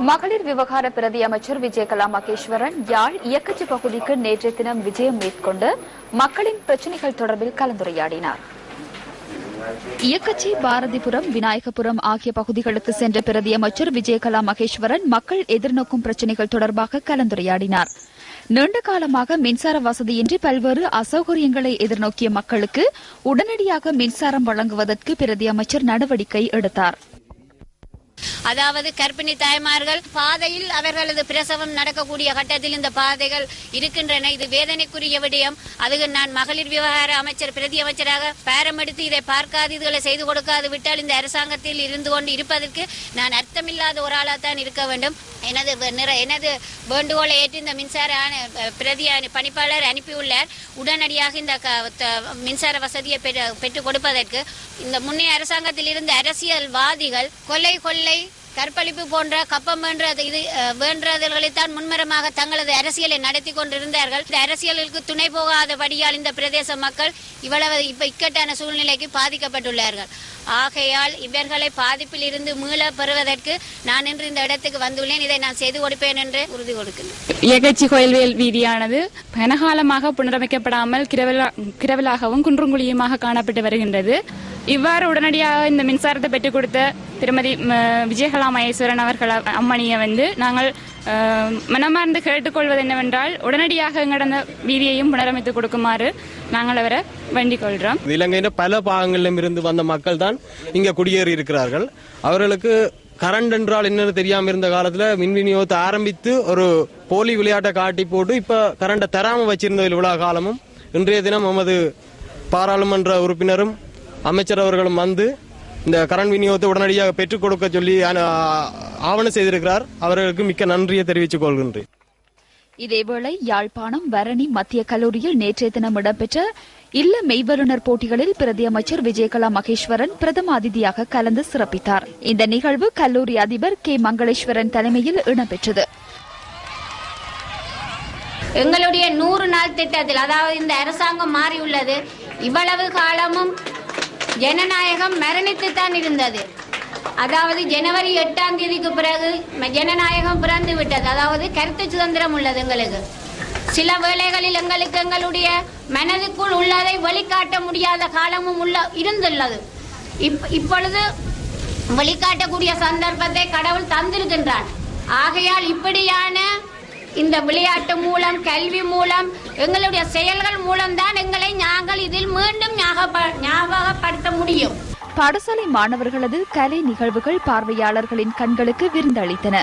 மகளிர் விவகார பிரதி அமைச்சர் விஜயகலா மகேஸ்வரன் யாழ் இயக்கச்சி பகுதிக்கு நேற்றைய தினம் விஜயம் மேற்கொண்டு மக்களின் பிரச்சினைகள் தொடர்பில் கலந்துரையாடினார். இயக்கச்சி, பாரதிபுரம், விநாயகபுரம் ஆகிய பகுதிகளுக்கு சென்ற பிரதி அமைச்சர் விஜயகலா மகேஸ்வரன் மக்கள் எதிர்நோக்கும் பிரச்சினைகள் தொடர்பாக கலந்துரையாடினார். நீண்ட காலமாக மின்சார வசதியின்றி பல்வேறு அசௌகரியங்களை எதிர்நோக்கிய மக்களுக்கு உடனடியாக மின்சாரம் வழங்குவதற்கு பிரதி அமைச்சர் நடவடிக்கை எடுத்தார். அதாவது கர்ப்பிணி தாய்மார்கள் பாதையில் அவர்களது பிரசவம் நடக்கக்கூடிய கட்டத்தில் இந்த பாதைகள் இருக்கின்றன. இது வேதனைக்குரிய விடயம். அதுக்கு நான் மகளிர் விவகார அமைச்சர் பிரதி அமைச்சராக பேரம் எடுத்து இதை பார்க்காது, இதுகளை செய்து கொடுக்காது விட்டால் இந்த அரசாங்கத்தில் இருந்து கொண்டு இருப்பதற்கு நான் அர்த்தமில்லாத ஒரு ஆளாத்தான் இருக்க வேண்டும். எனது வேண்டுகோளை ஏற்று இந்த மின்சார பிரதி பணிப்பாளர் அனுப்பியுள்ளார். உடனடியாக இந்த மின்சார வசதியை பெற்றுக் கொடுப்பதற்கு இந்த முன்னைய அரசாங்கத்தில் இருந்த அரசியல்வாதிகள் கொள்ளை கற்பழிப்பு போன்ற கப்பம் வேண்டதைத்தான் முன்மரமாக தங்களது அரசியலை நடத்தி கொண்டிருந்தார்கள். இந்த அரசியலுக்கு துணை போகாதபடியால் இந்த பிரதேச மக்கள் இவ்வளவு இக்கட்டான சூழ்நிலைக்கு பாதிக்கப்பட்டுள்ளார்கள். ஆகையால் இவர்களை பாதிப்பில் இருந்து மீள பெறுவதற்கு நான் இன்று இந்த இடத்துக்கு வந்துள்ளேன். இதை நான் செய்து கொடுப்பேன் என்று உறுதி கொடுக்கிறேன். இயக்கச்சி கோயில்வேல் வீதியானது கனகாலமாக புனரமைக்கப்படாமல் கிரவலாகவும் குன்றுங்குழியுமாக காணப்பட்டு வருகின்றது. இவ்வாறு உடனடியாக இந்த மின்சாரத்தை பெற்றுக் கொடுத்த திருமதி விஜயகலா மகேஸ்வரன் அவர்கள் அம்மணியை நாங்கள் மனமார்ந்து கேட்டுக்கொள்வது என்னவென்றால் உடனடியாக எங்களது வீதியையும் புனரமைத்துக் கொடுக்குமாறு நாங்கள் அவரை வேண்டிக் கொள்கிறோம். இலங்கையின் பல பாகங்களிலும் இருந்து வந்த மக்கள் தான் இங்க குடியேறி இருக்கிறார்கள். அவர்களுக்கு கரண்ட் என்றால் என்னன்னு தெரியாம இருந்த காலத்துல மின் விநியோகத்தை ஆரம்பித்து ஒரு போலி விளையாட்டை காட்டி போட்டு இப்ப கரண்டை தராம வச்சிருந்த இவ்வளவு காலமும் இன்றைய தினம் நமது பாராளுமன்ற உறுப்பினரும் அமைச்சர் அவர்களும் இந்த கரண்ட் விநியோகத்தை உடனடியாக பெற்றுக் கொடுக்க சொல்லி ஆவணம் செய்திருக்கிறார். அவர்களுக்கு மிக்க நன்றியை தெரிவித்துக் கொள்கின்றேன். இதேவேளை யாழ்ப்பாணம் வரணி மத்திய கல்லூரியில் நேற்றைய தினம் இடம்பெற்ற இல்ல மெய்வல்லுநர் போட்டிகளில் பிரதி அமைச்சர் விஜயகலா மகேஸ்வரன் பிரதம அதிதியாக கலந்து சிறப்பித்தார். இந்த நிகழ்வு கல்லூரி அதிபர் கே மங்களேஸ்வரன் தலைமையில் இடம்பெற்றது. எங்களுடைய 100 நாள் திட்டத்தில், அதாவது இந்த அரசாங்கம் மாறியுள்ளது. இவ்வளவு காலமும் ஜனநாயகம் மரணித்துத்தான் இருந்தது. அதாவது ஜனவரி 8ஆம் தேதிக்கு பிறகு ஜனநாயகம் பிறந்து விட்டது. அதாவது கருத்து சுதந்திரம் உள்ளது. எங்களுக்கு சில வேளைகளில் எங்களுடைய மனதுக்குள் உள்ளதை வெளிக்காட்ட முடியாத காலமும் இருந்துள்ளது. இப்பொழுது வெளிக்காட்டக்கூடிய சந்தர்ப்பத்தை கடவுள் தந்திருக்கின்றான். ஆகையால் இப்படியான இந்த விளையாட்டு மூலம், கல்வி மூலம், எங்களுடைய செயல்கள் மூலம்தான் நாங்கள் இதில் மீண்டும் ஞாபகப்படுத்த முடியும். பாடசாலை மாணவர்களது கலை நிகழ்வுகள் பார்வையாளர்களின் கண்களுக்கு விருந்தளித்தன.